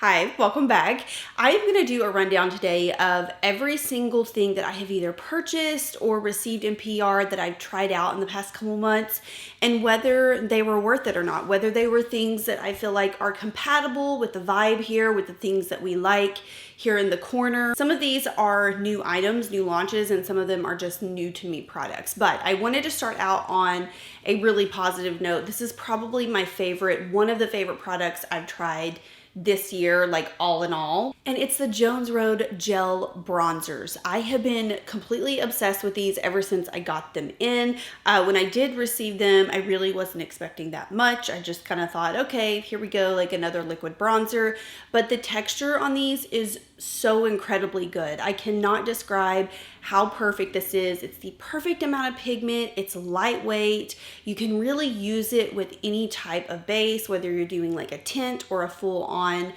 Hi, welcome back. I am going to do a rundown today of every single thing that I have either purchased or received in PR that I've tried out in the past couple months and whether they were worth it or not, whether they were things that I feel like are compatible with the vibe here, with the things that we like here in the corner. Some of these are new items, new launches, and some of them are just new to me products. But I wanted to start out on a really positive note. This is probably my favorite, one of the favorite products I've tried this year, like all in all. And it's the Jones Road Gel Bronzers. I have been completely obsessed with these ever since I got them in. When I did receive them, I really wasn't expecting that much. I just kind of thought, okay, here we go, like another liquid bronzer. But the texture on these is so incredibly good. I cannot describe how perfect this is. It's the perfect amount of pigment. It's lightweight. You can really use it with any type of base, whether you're doing like a tint or a full on,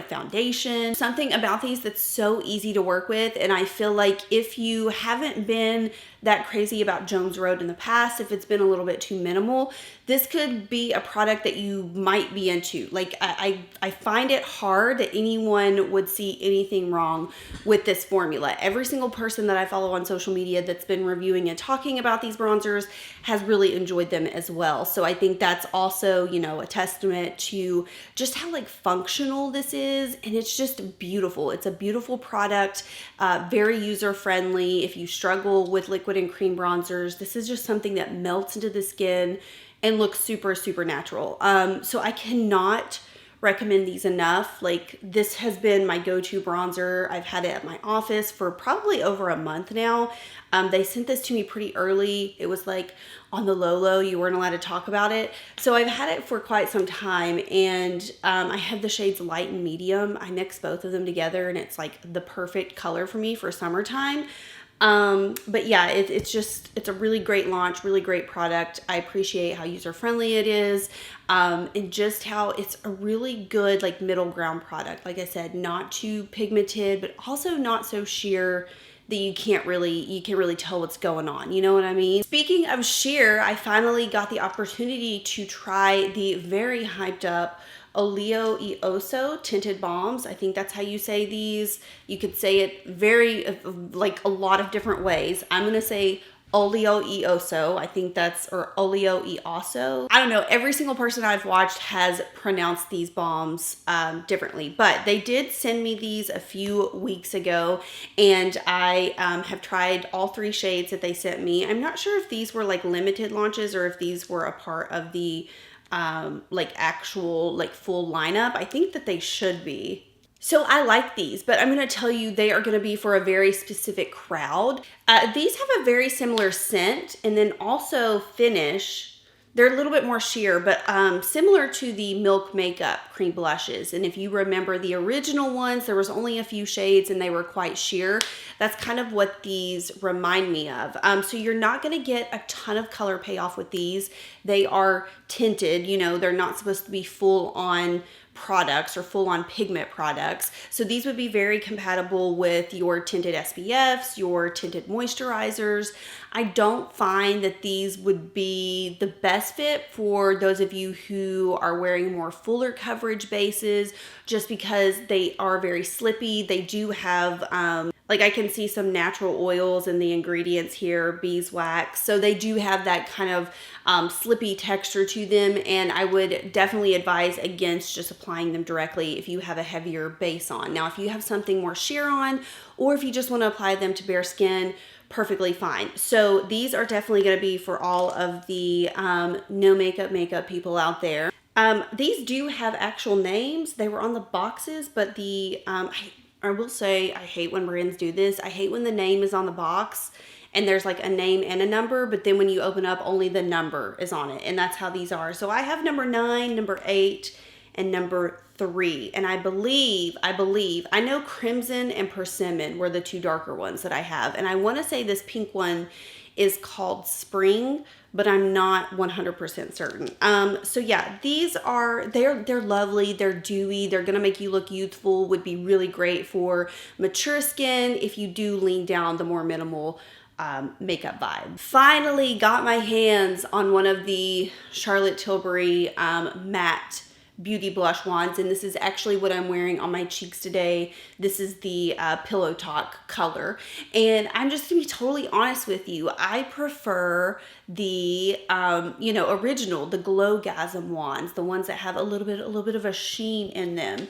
foundation. Something about these that's so easy to work with. And I feel like if you haven't been that crazy about Jones Road in the past, if it's been a little bit too minimal, this could be a product that you might be into. Like I find it hard that anyone would see anything wrong with this formula. Every single person that I follow on social media that's been reviewing and talking about these bronzers has really enjoyed them as well. So I think that's also, a testament to just how like functional this is. And it's just beautiful. It's a beautiful product, very user friendly. If you struggle with liquid and cream bronzers, this is just something that melts into the skin and looks super, super natural. So I cannot recommend these enough. Like, this has been my go-to bronzer. I've had it at my office for probably over a month now. They sent this to me pretty early. It was like on the low, you weren't allowed to talk about it. So I've had it for quite some time, and I have the shades light and medium. I mix both of them together and it's like the perfect color for me for summertime. But yeah, it's a really great launch, really great product. I appreciate how user-friendly it is, and just how it's a really good, like, middle ground product. Like I said, not too pigmented, but also not so sheer that you can really tell what's going on. You know what I mean? Speaking of sheer, I finally got the opportunity to try the very hyped up Olio y Osso tinted balms. I think that's how you say these. You could say it like a lot of different ways. I'm gonna say Olio y Osso. I think or Olio y Osso. I don't know. Every single person I've watched has pronounced these balms differently, but they did send me these a few weeks ago, and I have tried all 3 shades that they sent me. I'm not sure if these were like limited launches or if these were a part of the actual full lineup. I think that they should be. So I like these, but I'm going to tell you they are going to be for a very specific crowd. These have a very similar scent and then also finish. They're a little bit more sheer, but similar to the Milk Makeup cream blushes. And if you remember the original ones, there was only a few shades and they were quite sheer. That's kind of what these remind me of. So you're not going to get a ton of color payoff with these. They are tinted, they're not supposed to be full on products or full-on pigment products. So these would be very compatible with your tinted SPFs, your tinted moisturizers. I don't find that these would be the best fit for those of you who are wearing more fuller coverage bases, just because they are very slippy. They do have I can see some natural oils in the ingredients here, beeswax. So they do have that kind of slippy texture to them. And I would definitely advise against just applying them directly if you have a heavier base on. Now, if you have something more sheer on, or if you just want to apply them to bare skin, perfectly fine. So these are definitely going to be for all of the no makeup people out there. These do have actual names. They were on the boxes, but I will say, I hate when brands do this. I hate when the name is on the box and there's like a name and a number, but then when you open up, only the number is on it. And that's how these are. So I have number 9, number 8, and number 3. And I know Crimson and Persimmon were the 2 darker ones that I have. And I want to say this pink one is called Spring, but I'm not 100% certain. So yeah, these they're lovely. They're dewy. They're going to make you look youthful. Would be really great for mature skin if you do lean down the more minimal makeup vibe. Finally got my hands on one of the Charlotte Tilbury matte beauty blush wands, and this is actually what I'm wearing on my cheeks today. This is the Pillow Talk color, and I'm just gonna be totally honest with you. I prefer the original, the Glowgasm wands, the ones that have a little bit of a sheen in them.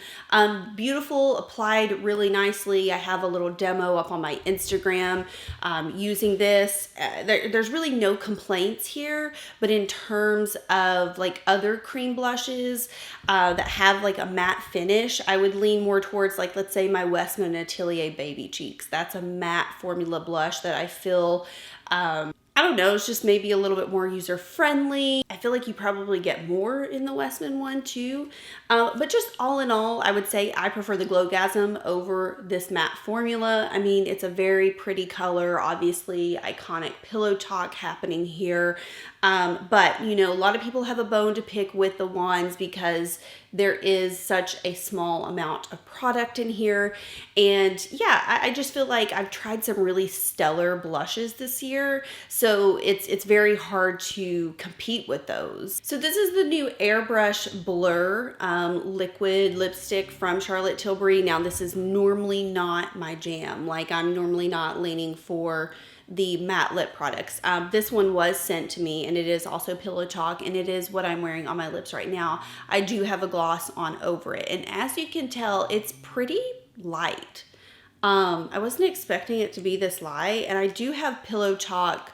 Beautiful, applied really nicely. I have a little demo up on my Instagram using this. There's really no complaints here, but in terms of like other cream blushes that have like a matte finish, I would lean more towards, like, let's say my Westman Atelier Baby Cheeks. That's a matte formula blush that I feel I don't know, it's just maybe a little bit more user friendly. I feel like you probably get more in the Westman one too. But just all in all, I would say I prefer the Glowgasm over this matte formula. I mean, it's a very pretty color, obviously iconic Pillow Talk happening here. But you know, a lot of people have a bone to pick with the wands because there is such a small amount of product in here. And yeah, I just feel like I've tried some really stellar blushes this year, so it's very hard to compete with those. So this is the new Airbrush Blur liquid lipstick from Charlotte Tilbury. Now this is normally not my jam. Like, I'm normally not leaning for the matte lip products. This one was sent to me, and it is also Pillow Talk, and it is what I'm wearing on my lips right now. I do have a gloss on over it, and as you can tell, it's pretty light. I wasn't expecting it to be this light, and I do have Pillow Talk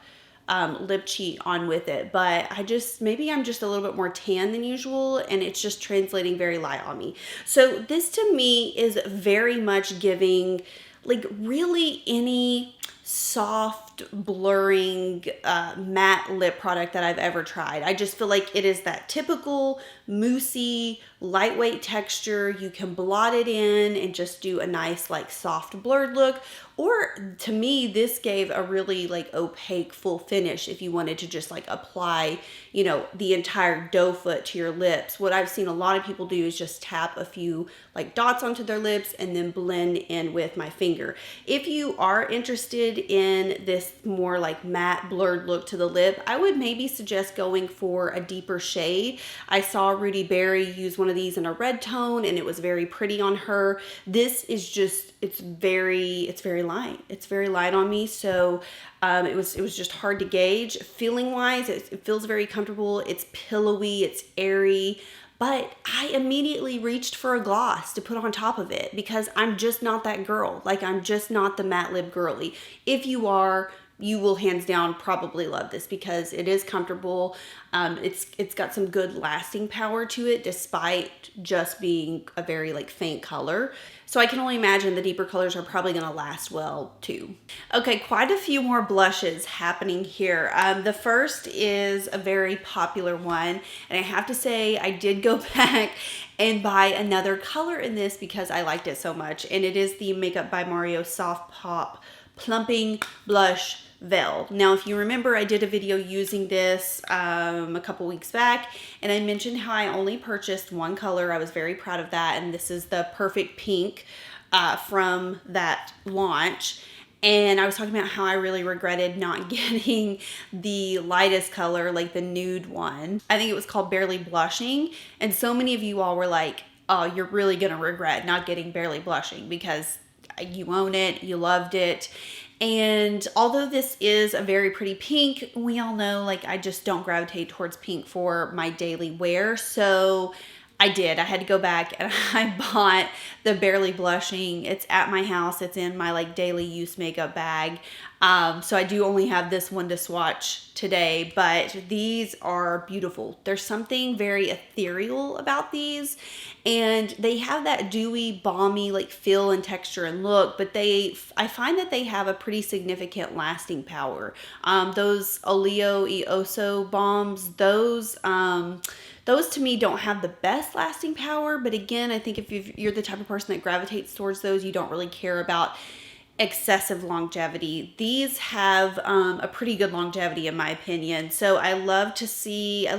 lip cheat on with it, but maybe I'm just a little bit more tan than usual, and it's just translating very light on me. So this to me is very much giving like really any soft blurring matte lip product that I've ever tried. I just feel like it is that typical moussey lightweight texture. You can blot it in and just do a nice like soft blurred look, or to me this gave a really like opaque full finish if you wanted to just like apply, you know, the entire doe foot to your lips. What I've seen a lot of people do is just tap a few like dots onto their lips and then blend in with my finger. If you are interested in this more like matte blurred look to the lip, I would maybe suggest going for a deeper shade. I saw Rudy Berry use one of these in a red tone, and it was very pretty on her. This is just, it's very light. It's very light on me, so it was just hard to gauge. Feeling wise, it feels very comfortable. It's pillowy, it's airy. But I immediately reached for a gloss to put on top of it because I'm just not that girl. Like, I'm just not the matte lip girly. If you are, you will hands down probably love this because it is comfortable. It's got some good lasting power to it despite just being a very like faint color. So I can only imagine the deeper colors are probably gonna last well too. Okay, quite a few more blushes happening here. The first is a very popular one, and I have to say I did go back and buy another color in this because I liked it so much, and it is the Makeup by Mario Soft Pop Plumping Blush Veil. Now, if you remember, I did a video using this a couple weeks back, and I mentioned how I only purchased one color. I was very proud of that, and this is the Perfect Pink from that launch. And I was talking about how I really regretted not getting the lightest color, like the nude one. I think it was called Barely Blushing, and so many of you all were like, oh, you're really gonna regret not getting Barely Blushing because you own it, you loved it. And although this is a very pretty pink, we all know like I just don't gravitate towards pink for my daily wear. So I had to go back and I bought the Barely Blushing. It's at my house. It's in my like daily use makeup bag. So I do only have this one to swatch today, but these are beautiful. There's something very ethereal about these, and they have that dewy, balmy like feel and texture and look, but I find that they have a pretty significant lasting power. Those Olio Osso Balms, those to me don't have the best lasting power, but again, I think if you're the type of person that gravitates towards those, you don't really care about excessive longevity. These have a pretty good longevity in my opinion. So I love to see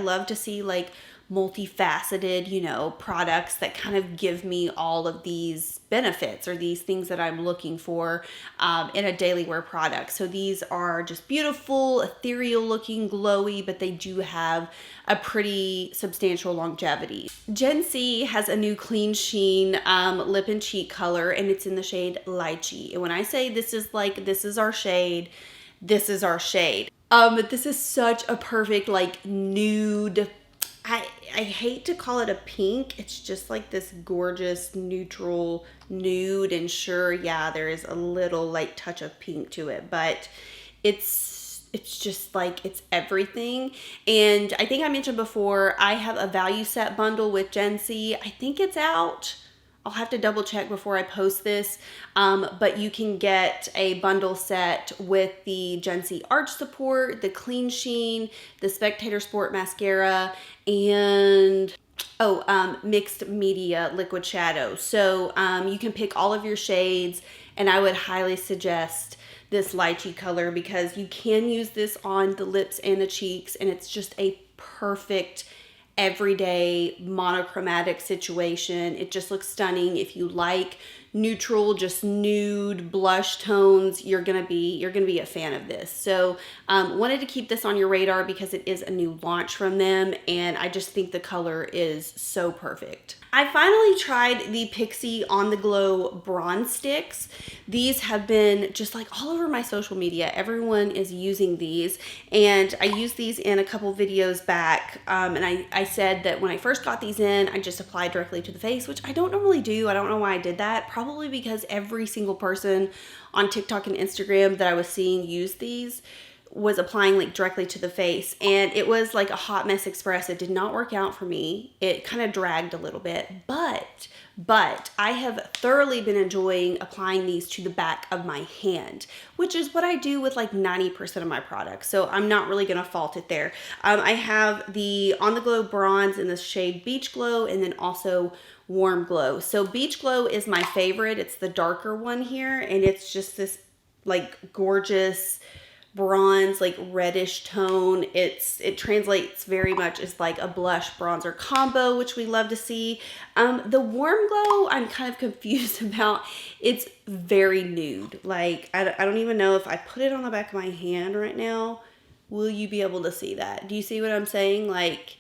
like multifaceted, you know, products that kind of give me all of these benefits or these things that I'm looking for in a daily wear product. So these are just beautiful, ethereal looking, glowy, but they do have a pretty substantial longevity. GenSee has a new clean sheen lip and cheek color, and it's in the shade Lychee. And when I say this is like, this is our shade, this is our shade. This is such a perfect like nude, I hate to call it a pink. It's just like this gorgeous neutral nude, and sure, yeah, there is a little light touch of pink to it, but it's just like, it's everything. And I think I mentioned before, I have a value set bundle with GenSee. I think it's out. I'll have to double check before I post this, but you can get a bundle set with the GenSee Arch Support, the Clean Sheen, the Spectator Sport Mascara, and Mixed Media Liquid Shadow. So you can pick all of your shades, and I would highly suggest this Lychee color because you can use this on the lips and the cheeks, and it's just a perfect everyday monochromatic situation. It just looks stunning. If you like neutral, just nude blush tones, you're gonna be a fan of this. So wanted to keep this on your radar because it is a new launch from them, and I just think the color is so perfect. I finally tried the Pixi On The Glow bronze sticks. These have been just like all over my social media. Everyone is using these, and I used these in a couple videos back, and I said that when I first got these in, I just applied directly to the face, which I don't normally do. I don't know why I did that. Probably because every single person on TikTok and Instagram that I was seeing use these was applying like directly to the face, and it was like a hot mess express. It did not work out for me. It kind of dragged a little bit, but I have thoroughly been enjoying applying these to the back of my hand, which is what I do with like 90% of my products. So I'm not really gonna fault it there. I have the On The Glow bronze in the shade Beach Glow, and then also Warm Glow. So Beach Glow is my favorite. It's the darker one here, and it's just this like gorgeous bronze, like reddish tone. It translates very much as like a blush bronzer combo, which we love to see. The Warm Glow, I'm kind of confused about. It's very nude. Like I don't even know if I put it on the back of my hand right now, will you be able to see that? Do you see what I'm saying? Like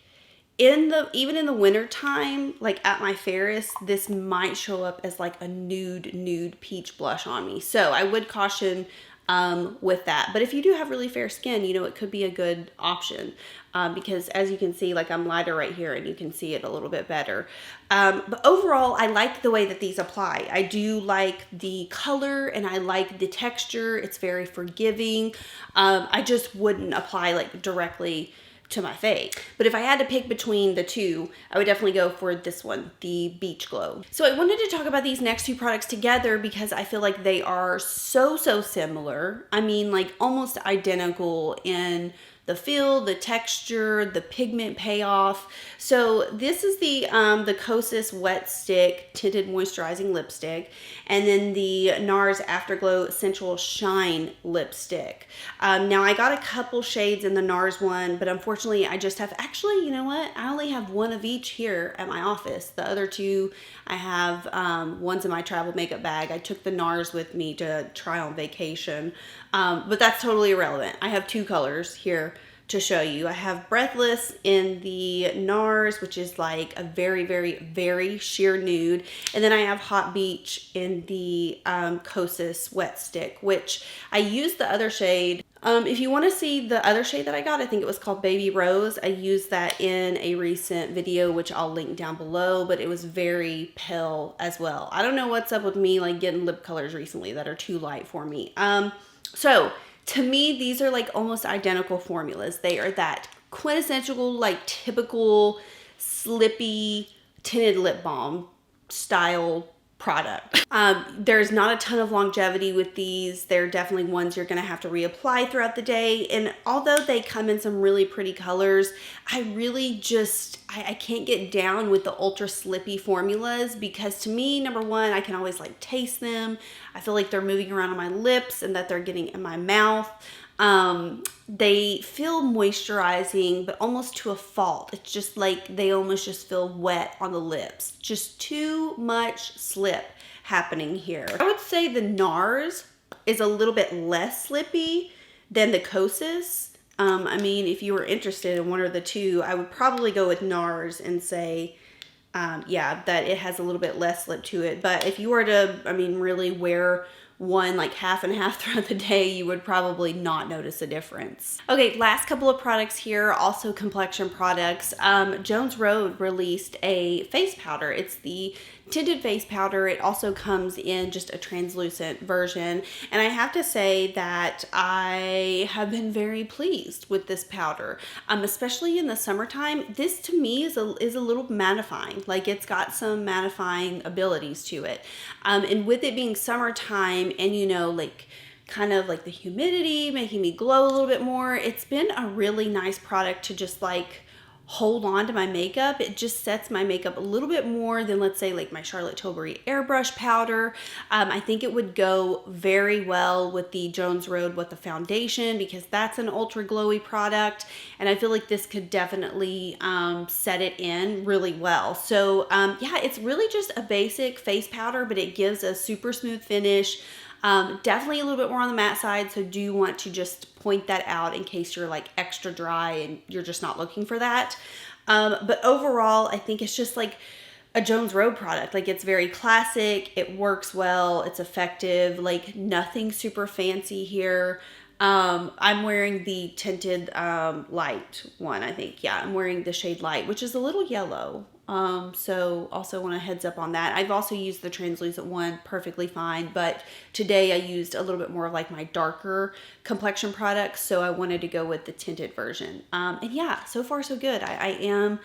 even in the winter time, like at my Ferris, this might show up as like a nude peach blush on me. So I would caution with that. But if you do have really fair skin, you know, it could be a good option because as you can see, like I'm lighter right here and you can see it a little bit better. But overall, I like the way that these apply. I do like the color and I like the texture. It's very forgiving. I just wouldn't apply like directly to my face. But if I had to pick between the two, I would definitely go for this one, the Beach Glow. So I wanted to talk about these next two products together because I feel like they are so similar. I mean, like almost identical in the feel, the texture, the pigment payoff. So this is the Kosas Wetstick Tinted Moisturizing Lipstick, and then the NARS Afterglow Sensual Shine Lipstick. Now I got a couple shades in the NARS one, but unfortunately I just have, actually, you know what? I only have one of each here at my office. The other two I have, one's in my travel makeup bag. I took the NARS with me to try on vacation, but that's totally irrelevant. I have two colors here to show you. I have Breathless in the NARS, which is like a very sheer nude. And then I have Hot Beach in the Kosas Wetstick, which I used the other shade. If you want to see the other shade that I got, I think it was called Baby Rose. I used that in a recent video, which I'll link down below, but it was very pale as well. I don't know what's up with me, like getting lip colors recently that are too light for me. So to me, these are like almost identical formulas. They are that quintessential, like typical slippy tinted lip balm style product. There's not a ton of longevity with these. They're definitely ones you're gonna have to reapply throughout the day. And although they come in some really pretty colors, I really just, I can't get down with the ultra slippy formulas because to me, number one, I can always like taste them. I feel like they're moving around on my lips and that they're getting in my mouth. They feel moisturizing, but almost to a fault. It's just like they almost just feel wet on the lips. Just too much slip happening here. I would say the NARS is a little bit less slippy than the Kosas. I mean, if you were interested in one or the two, I would probably go with NARS and say, yeah, that it has a little bit less slip to it. But if you were to, I mean, really wear one like half and half throughout the day, you would probably not notice a difference. Okay, last couple of products here, also complexion products. Jones Road released a face powder. It's the tinted face powder. It also comes in just a translucent version. And I have to say that I have been very pleased with this powder, especially in the summertime. This to me is a little mattifying. Like it's got some mattifying abilities to it. And with it being summertime and you know, like kind of like the humidity making me glow a little bit more, it's been a really nice product to just like hold on to my makeup. It just sets my makeup a little bit more than, let's say, like my Charlotte Tilbury Airbrush powder. I think it would go very well with the Jones Road with the foundation because that's an ultra glowy product, and I feel like this could definitely set it in really well. So yeah, it's really just a basic face powder, but it gives a super smooth finish. Definitely a little bit more on the matte side, so do want to just point that out in case you're like extra dry and you're just not looking for that. But overall, I think it's just like a Jones Road product. Like it's very classic, it works well, it's effective, like nothing super fancy here. I'm wearing the tinted light one, I think. Yeah, I'm wearing the shade light, which is a little yellow. So also want a heads up on that. I've also used the translucent one perfectly fine, but today I used a little bit more of like my darker complexion products, so I wanted to go with the tinted version. And yeah, so far so good. I am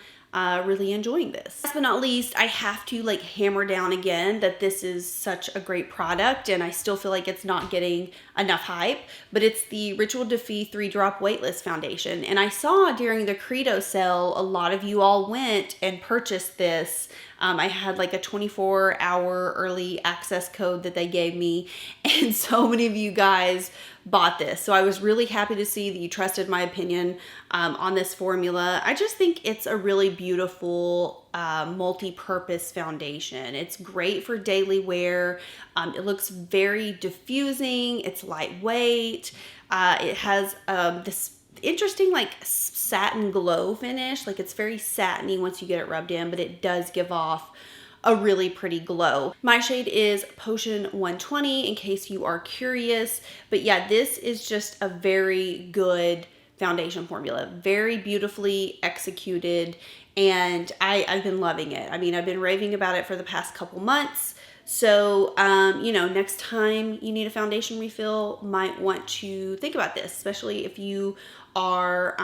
really enjoying this. Last but not least, I have to like hammer down again that this is such a great product and I still feel like it's not getting enough hype, but it's the Rituel De Fille 3-drop Weightless Foundation. And I saw during the Credo sale, a lot of you all went and purchased this. I had like a 24-hour early access code that they gave me, and so many of you guys bought this. So I was really happy to see that you trusted my opinion on this formula. I just think it's a really beautiful multi-purpose foundation. It's great for daily wear. It looks very diffusing. It's lightweight. It has this interesting like satin glow finish. Like it's very satiny once you get it rubbed in, but it does give off a really pretty glow. My shade is Potion 120 in case you are curious. But yeah, this is just a very good foundation formula. Very beautifully executed, and I've been loving it. I mean, I've been raving about it for the past couple months. So, you know, next time you need a foundation refill, might want to think about this, especially if you are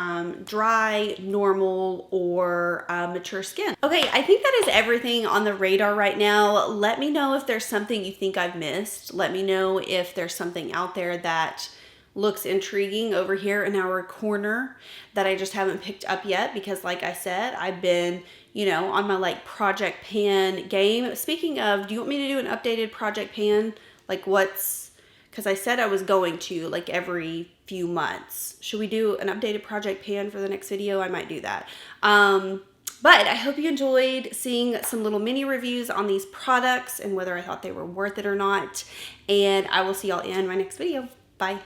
dry, normal, or mature skin. Okay, I think that is everything on the radar right now. Let me know if there's something you think I've missed. Let me know if there's something out there that looks intriguing over here in our corner that I just haven't picked up yet, because like I said, I've been, you know, on my like project pan game. Speaking of, do you want me to do an updated project pan? Like because I said I was going to like every few months. Should we do an updated project pan for the next video? I might do that. But I hope you enjoyed seeing some little mini reviews on these products and whether I thought they were worth it or not. And I will see y'all in my next video.